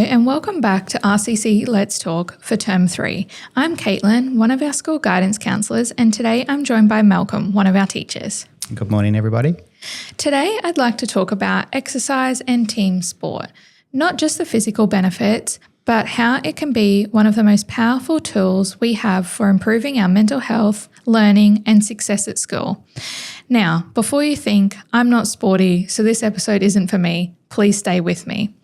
and welcome back to RCC Let's Talk for Term 3. I'm Kaitlyn, one of our school guidance counsellors, and today I'm joined by Malcolm, one of our teachers. Good morning, everybody. Today I'd like to talk about exercise and team sport, not just the physical benefits, but how it can be one of the most powerful tools we have for improving our mental health, learning, and success at school. Now, before you think, I'm not sporty, so this episode isn't for me, please stay with me.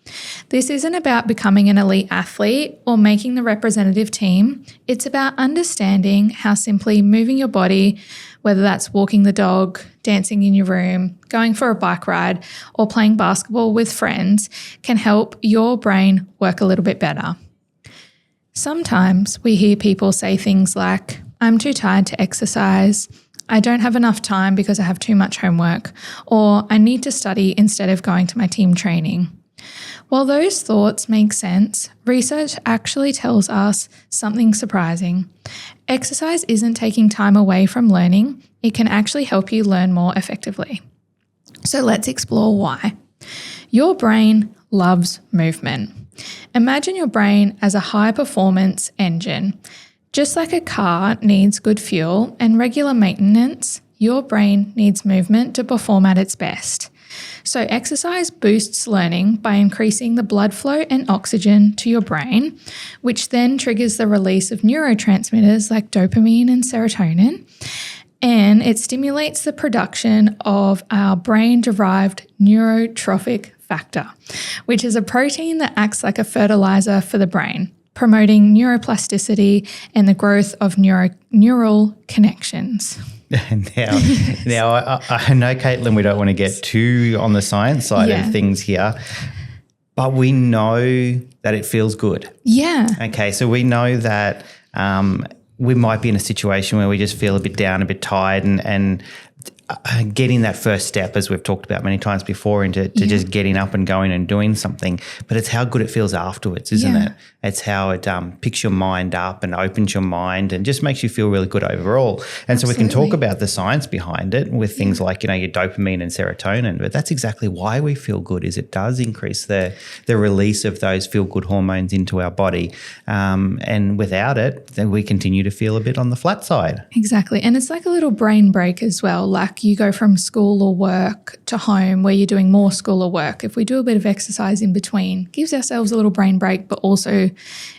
This isn't about becoming an elite athlete or making the representative team. It's about understanding how simply moving your body, whether that's walking the dog, dancing in your room, going for a bike ride, or playing basketball with friends, can help your brain work a little bit better. Sometimes we hear people say things like, I'm too tired to exercise, I don't have enough time because I have too much homework, or I need to study instead of going to my team training. While those thoughts make sense, research actually tells us something surprising. Exercise isn't taking time away from learning, it can actually help you learn more effectively. So let's explore why. Your brain loves movement. Imagine your brain as a high-performance engine. Just like a car needs good fuel and regular maintenance, your brain needs movement to perform at its best. So exercise boosts learning by increasing the blood flow and oxygen to your brain, which then triggers the release of neurotransmitters like dopamine and serotonin, and it stimulates the production of our brain-derived neurotrophic factor, which is a protein that acts like a fertilizer for the brain, promoting neuroplasticity and the growth of neural connections. Now I know, Kaitlyn, we don't want to get too on the science side of things here, but we know that it feels good. Yeah. Okay, so we know that we might be in a situation where we just feel a bit down, a bit tired, and getting that first step, as we've talked about many times before, into just getting up and going and doing something. But it's how good it feels afterwards, isn't it? It's how it picks your mind up and opens your mind and just makes you feel really good overall. And so we can talk about the science behind it with things like, your dopamine and serotonin, but that's exactly why we feel good, is it does increase the release of those feel-good hormones into our body. And without it, then we continue to feel a bit on the flat side. Exactly. And it's like a little brain break as well. Like you go from school or work to home where you're doing more school or work. If we do a bit of exercise in between, gives ourselves a little brain break, but also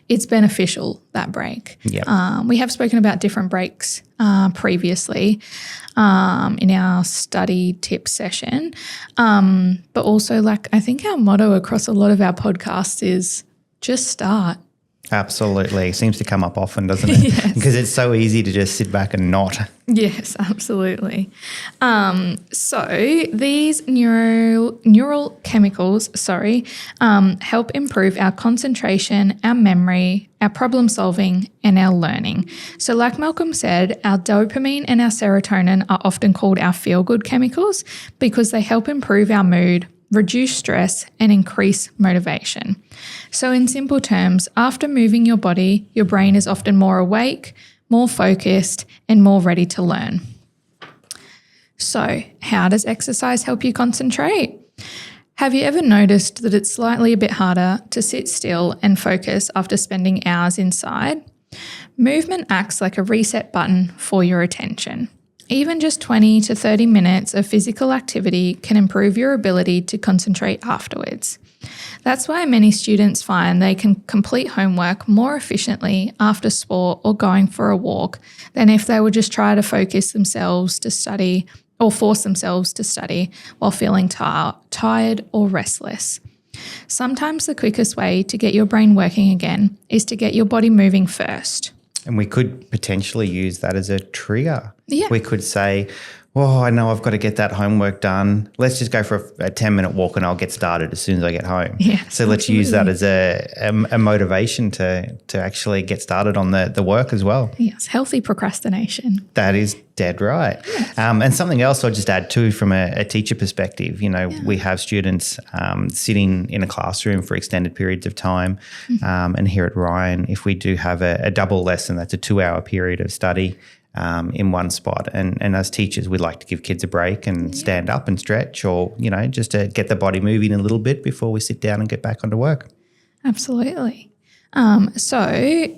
it's beneficial, that break. Yep. We have spoken about different breaks previously in our study tips session. But also, I think our motto across a lot of our podcasts is just start. Absolutely. Seems to come up often, doesn't it? Yes. Because it's so easy to just sit back and not. Yes, absolutely. So these neural chemicals, help improve our concentration, our memory, our problem solving, and our learning. So like Malcolm said, our dopamine and our serotonin are often called our feel-good chemicals because they help improve our mood, reduce stress, and increase motivation. So in simple terms, after moving your body, your brain is often more awake, more focused, and more ready to learn. So how does exercise help you concentrate? Have you ever noticed that it's slightly a bit harder to sit still and focus after spending hours inside? Movement acts like a reset button for your attention. Even just 20 to 30 minutes of physical activity can improve your ability to concentrate afterwards. That's why many students find they can complete homework more efficiently after sport or going for a walk than if they would just try to focus themselves to study or force themselves to study while feeling tired or restless. Sometimes the quickest way to get your brain working again is to get your body moving first. And we could potentially use that as a trigger. Yeah. We could say, I know I've got to get that homework done. Let's just go for a 10-minute walk and I'll get started as soon as I get home. Yes, so let's use that as a motivation to actually get started on the work as well. Yes, healthy procrastination. That is dead right. Yes. And something else I'll just add too from a teacher perspective, we have students sitting in a classroom for extended periods of time. And here at Ryan, if we do have a double lesson, that's a 2-hour period of study in one spot. And as teachers, we like to give kids a break and stand up and stretch or, just to get the body moving a little bit before we sit down and get back onto work. Absolutely. So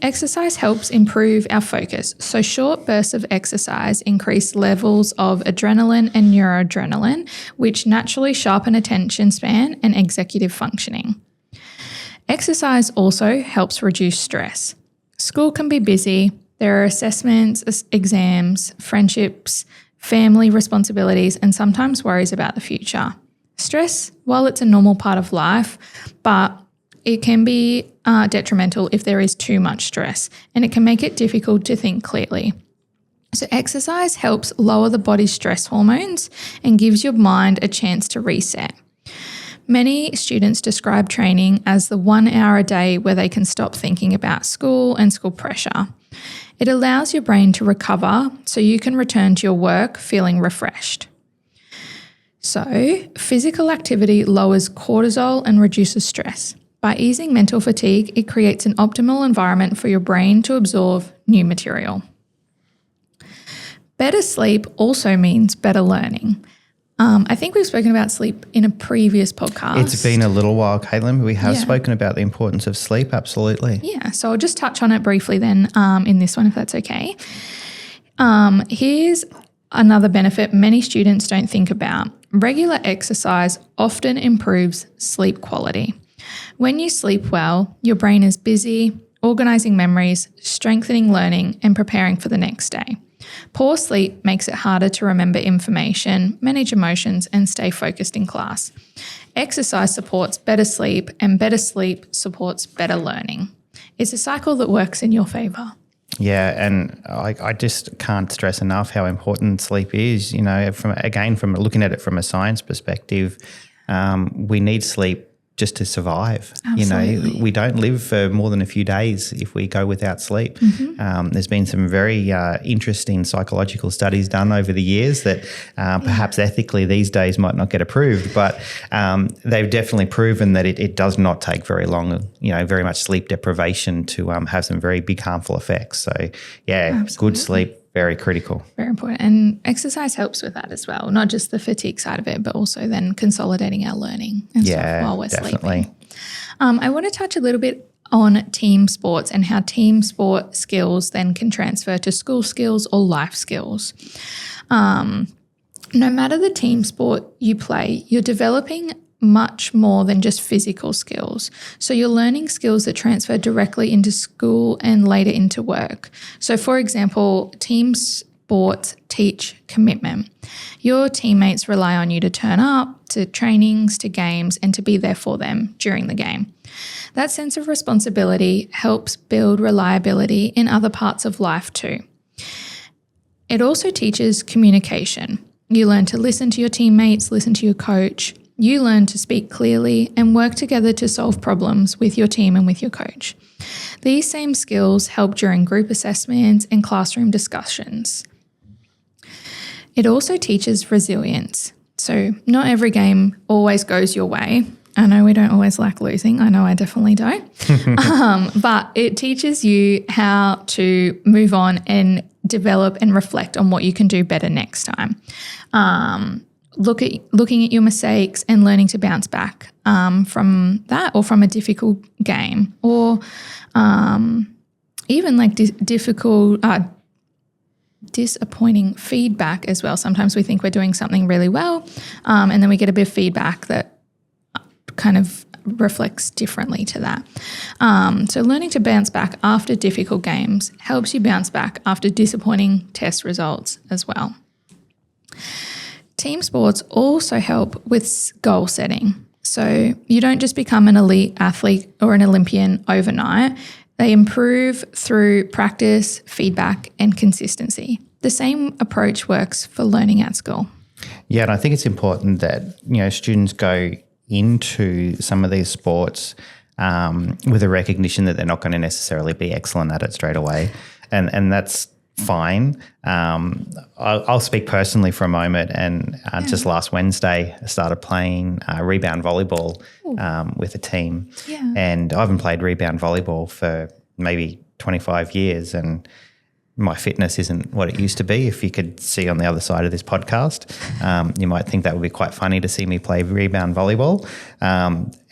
exercise helps improve our focus. So short bursts of exercise increase levels of adrenaline and neuroadrenaline, which naturally sharpen attention span and executive functioning. Exercise also helps reduce stress. School can be busy. There are assessments, exams, friendships, family responsibilities, and sometimes worries about the future. Stress, while it's a normal part of life, but it can be detrimental if there is too much stress, and it can make it difficult to think clearly. So exercise helps lower the body's stress hormones and gives your mind a chance to reset. Many students describe training as the 1 hour a day where they can stop thinking about school and school pressure. It allows your brain to recover so you can return to your work feeling refreshed. So physical activity lowers cortisol and reduces stress. By easing mental fatigue, it creates an optimal environment for your brain to absorb new material. Better sleep also means better learning. I think we've spoken about sleep in a previous podcast. It's been a little while, Kaitlyn, but we have spoken about the importance of sleep, absolutely. Yeah, so I'll just touch on it briefly then in this one, if that's okay. Here's another benefit many students don't think about. Regular exercise often improves sleep quality. When you sleep well, your brain is busy, organising memories, strengthening learning, and preparing for the next day. Poor sleep makes it harder to remember information, manage emotions, and stay focused in class. Exercise supports better sleep, and better sleep supports better learning. It's a cycle that works in your favour. Yeah, and I just can't stress enough how important sleep is. You know, from looking at it from a science perspective, we need sleep just to survive. Absolutely. You know, we don't live for more than a few days if we go without sleep. There's been some very interesting psychological studies done over the years that perhaps ethically these days might not get approved, but they've definitely proven that it does not take very long, very much sleep deprivation to have some very big harmful effects. So yeah, Absolutely. Good sleep, very critical. Very important. And exercise helps with that as well, not just the fatigue side of it, but also then consolidating our learning and stuff while we're definitely. sleeping. I want to touch a little bit on team sports and how team sport skills then can transfer to school skills or life skills. No matter the team sport you play, you're developing much more than just physical skills. So you're learning skills that transfer directly into school and later into work. So for example, team sports teach commitment. Your teammates rely on you to turn up to trainings, to games, and to be there for them during the game. That sense of responsibility helps build reliability in other parts of life too. It also teaches communication. You learn to listen to your teammates, listen to your coach. You learn to speak clearly and work together to solve problems with your team and with your coach. These same skills help during group assessments and classroom discussions. It also teaches resilience. So not every game always goes your way. I know we don't always like losing. I know I definitely don't. But it teaches you how to move on and develop and reflect on what you can do better next time. Looking at your mistakes and learning to bounce back from that or from a difficult game or even like disappointing feedback as well. Sometimes we think we're doing something really well and then we get a bit of feedback that kind of reflects differently to that. So learning to bounce back after difficult games helps you bounce back after disappointing test results as well. Team sports also help with goal setting. So you don't just become an elite athlete or an Olympian overnight. They improve through practice, feedback, and consistency. The same approach works for learning at school. Yeah, and I think it's important that, students go into some of these sports with a recognition that they're not going to necessarily be excellent at it straight away. And that's fine. I'll speak personally for a moment. And just last Wednesday, I started playing rebound volleyball with a team. Yeah. And I haven't played rebound volleyball for maybe 25 years. And my fitness isn't what it used to be. If you could see on the other side of this podcast, you might think that would be quite funny to see me play rebound volleyball.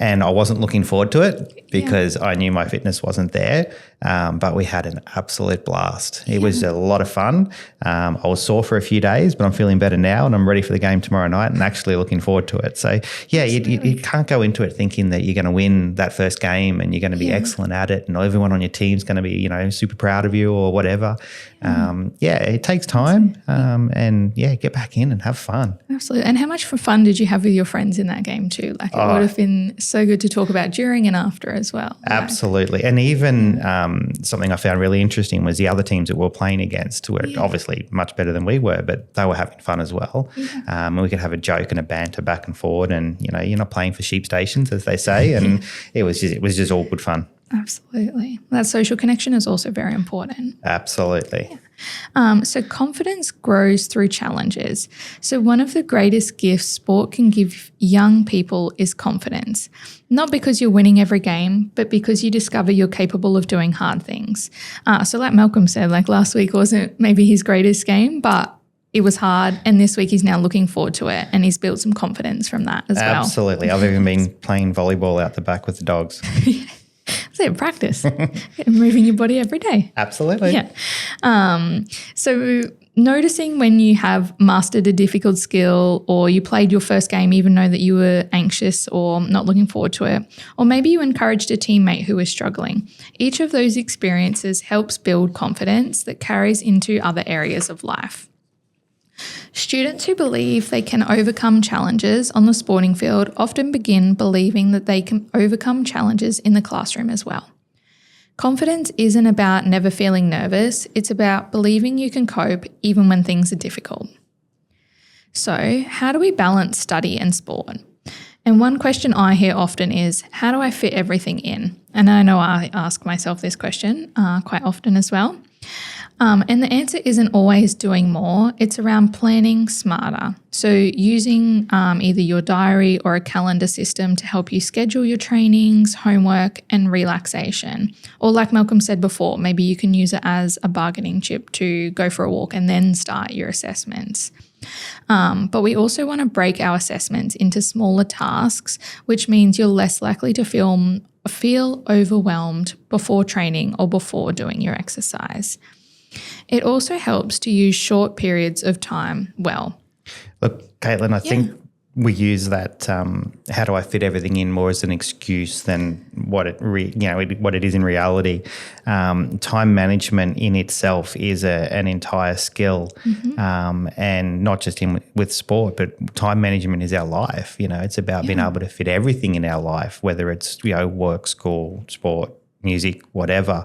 and I wasn't looking forward to it because I knew my fitness wasn't there. But we had an absolute blast. It was a lot of fun. I was sore for a few days, but I'm feeling better now, and I'm ready for the game tomorrow night and actually looking forward to it. So, you can't go into it thinking that you're going to win that first game and you're going to be excellent at it and everyone on your team's going to be, super proud of you or whatever. It takes time and get back in and have fun. Absolutely. And how much fun did you have with your friends in that game too? Like, it would have been so good to talk about during and after as well. Absolutely. And even something I found really interesting was the other teams that we were playing against were obviously much better than we were, but they were having fun as well. And we could have a joke and a banter back and forward, and you're not playing for sheep stations, as they say, and it was just all good fun. Absolutely. That social connection is also very important. Absolutely. So confidence grows through challenges. So one of the greatest gifts sport can give young people is confidence. Not because you're winning every game, but because you discover you're capable of doing hard things. So like Malcolm said, like last week wasn't maybe his greatest game, but it was hard, and this week he's now looking forward to it, and he's built some confidence from that as well. Absolutely. I've even been playing volleyball out the back with the dogs. That's it, practice. Moving your body every day. Absolutely. Yeah. So noticing when you have mastered a difficult skill, or you played your first game even though that you were anxious or not looking forward to it, or maybe you encouraged a teammate who was struggling. Each of those experiences helps build confidence that carries into other areas of life. Students who believe they can overcome challenges on the sporting field often begin believing that they can overcome challenges in the classroom as well. Confidence isn't about never feeling nervous, it's about believing you can cope even when things are difficult. So, how do we balance study and sport? And one question I hear often is, how do I fit everything in? And I know I ask myself this question quite often as well. And the answer isn't always doing more. It's around planning smarter. So using either your diary or a calendar system to help you schedule your trainings, homework, and relaxation. Or like Malcolm said before, maybe you can use it as a bargaining chip to go for a walk and then start your assessments. But we also want to break our assessments into smaller tasks, which means you're less likely to feel overwhelmed before training or before doing your exercise. It also helps to use short periods of time well. Look, Kaitlyn, I think we use that how do I fit everything in more as an excuse than what it is in reality. Time management in itself is an entire skill, and not just with sport, but time management is our life. It's about being able to fit everything in our life, whether it's work, school, sport, music, whatever.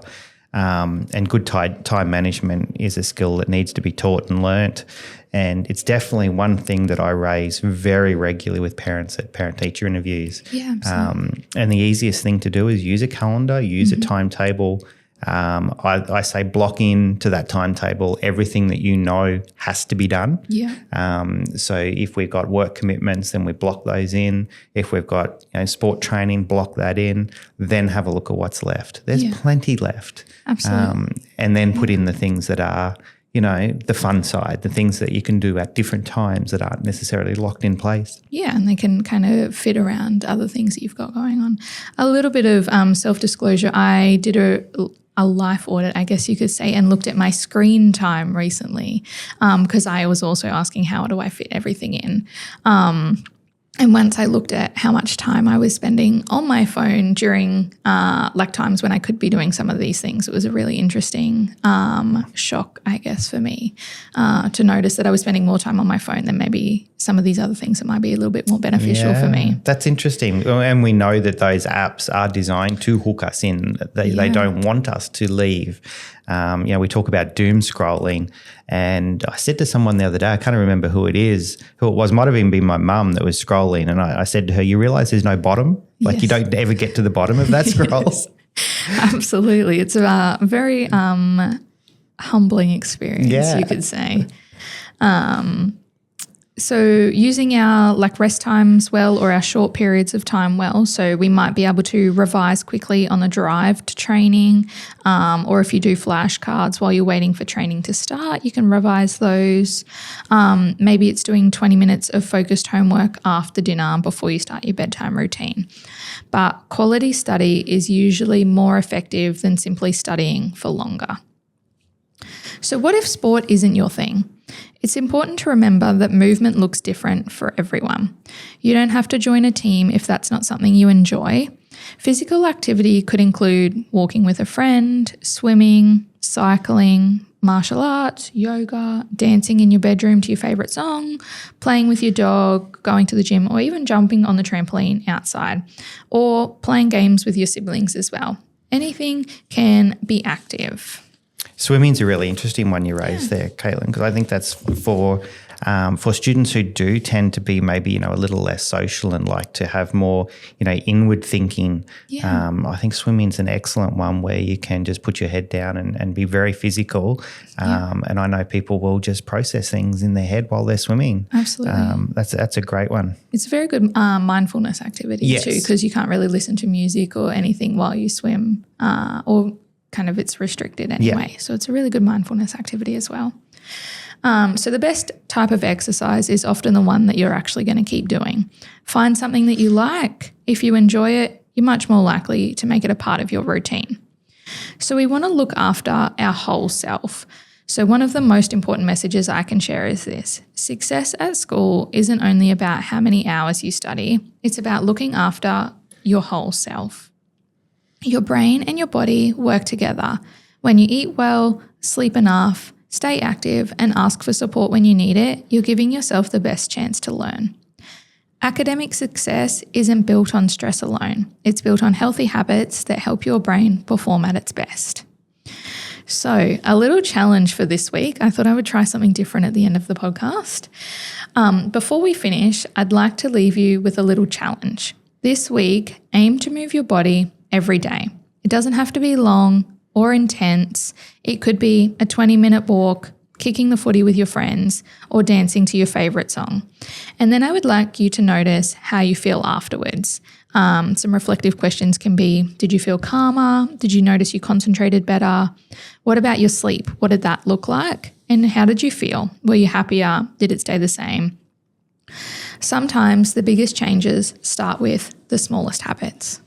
And good time management is a skill that needs to be taught and learnt. And it's definitely one thing that I raise very regularly with parents at parent-teacher interviews. Yeah, absolutely. And the easiest thing to do is use a calendar, use a timetable. I say block into that timetable everything that has to be done. Yeah. So if we've got work commitments, then we block those in. If we've got sport training, block that in. Then have a look at what's left. There's plenty left. Absolutely. And then put in the things that are the fun side, the things that you can do at different times that aren't necessarily locked in place. Yeah, and they can kind of fit around other things that you've got going on. A little bit of self-disclosure, I did a life audit, I guess you could say, and looked at my screen time recently because I was also asking how do I fit everything in. And once I looked at how much time I was spending on my phone during times when I could be doing some of these things, it was a really interesting shock, I guess, for me to notice that I was spending more time on my phone than maybe some of these other things that might be a little bit more beneficial for me. That's interesting. And we know that those apps are designed to hook us in. They don't want us to leave. We talk about doom scrolling, and I said to someone the other day, I can't remember who it was, might have even been my mum that was scrolling, and I said to her, you realise there's no bottom? Like you don't ever get to the bottom of that scroll? Absolutely. It's a very humbling experience, you could say. So using our rest times well, or our short periods of time well. So we might be able to revise quickly on the drive to training, or if you do flashcards while you're waiting for training to start, you can revise those. Maybe it's doing 20 minutes of focused homework after dinner before you start your bedtime routine. But quality study is usually more effective than simply studying for longer. So what if sport isn't your thing? It's important to remember that movement looks different for everyone. You don't have to join a team if that's not something you enjoy. Physical activity could include walking with a friend, swimming, cycling, martial arts, yoga, dancing in your bedroom to your favourite song, playing with your dog, going to the gym, or even jumping on the trampoline outside, or playing games with your siblings as well. Anything can be active. Swimming's a really interesting one you raised there, Kaitlyn, because I think that's for students who do tend to be maybe, a little less social and like to have more, inward thinking. Yeah. I think swimming's an excellent one where you can just put your head down and be very physical. And I know people will just process things in their head while they're swimming. Absolutely. That's a great one. It's a very good mindfulness activity too, because you can't really listen to music or anything while you swim, or kind of it's restricted anyway. So it's a really good mindfulness activity as well. So the best type of exercise is often the one that you're actually going to keep doing. Find something that you like. If you enjoy it, you're much more likely to make it a part of your routine. So we want to look after our whole self. So one of the most important messages I can share is this: success at school isn't only about how many hours you study. It's about looking after your whole self. Your brain and your body work together. When you eat well, sleep enough, stay active, and ask for support when you need it, you're giving yourself the best chance to learn. Academic success isn't built on stress alone. It's built on healthy habits that help your brain perform at its best. So, a little challenge for this week. I thought I would try something different at the end of the podcast. Before we finish, I'd like to leave you with a little challenge. This week, aim to move your body every day. It doesn't have to be long or intense. It could be a 20-minute walk, kicking the footy with your friends, or dancing to your favourite song. And then I would like you to notice how you feel afterwards. Some reflective questions can be: did you feel calmer? Did you notice you concentrated better? What about your sleep? What did that look like? And how did you feel? Were you happier? Did it stay the same? Sometimes the biggest changes start with the smallest habits.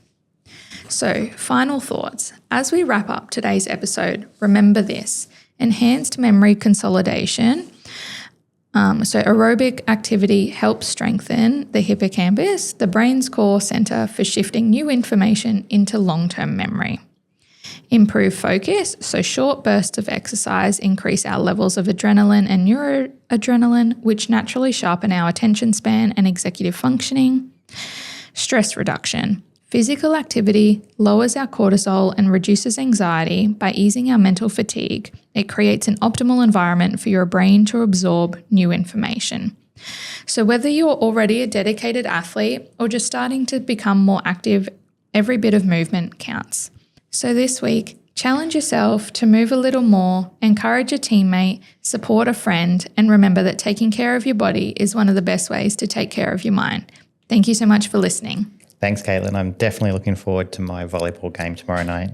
So, final thoughts. As we wrap up today's episode, remember this: enhanced memory consolidation. So aerobic activity helps strengthen the hippocampus, the brain's core center for shifting new information into long-term memory. Improve focus. So short bursts of exercise increase our levels of adrenaline and neuroadrenaline, which naturally sharpen our attention span and executive functioning. Stress reduction. Physical activity lowers our cortisol and reduces anxiety by easing our mental fatigue. It creates an optimal environment for your brain to absorb new information. So whether you're already a dedicated athlete or just starting to become more active, every bit of movement counts. So this week, challenge yourself to move a little more, encourage a teammate, support a friend, and remember that taking care of your body is one of the best ways to take care of your mind. Thank you so much for listening. Thanks, Kaitlyn. I'm definitely looking forward to my volleyball game tomorrow night.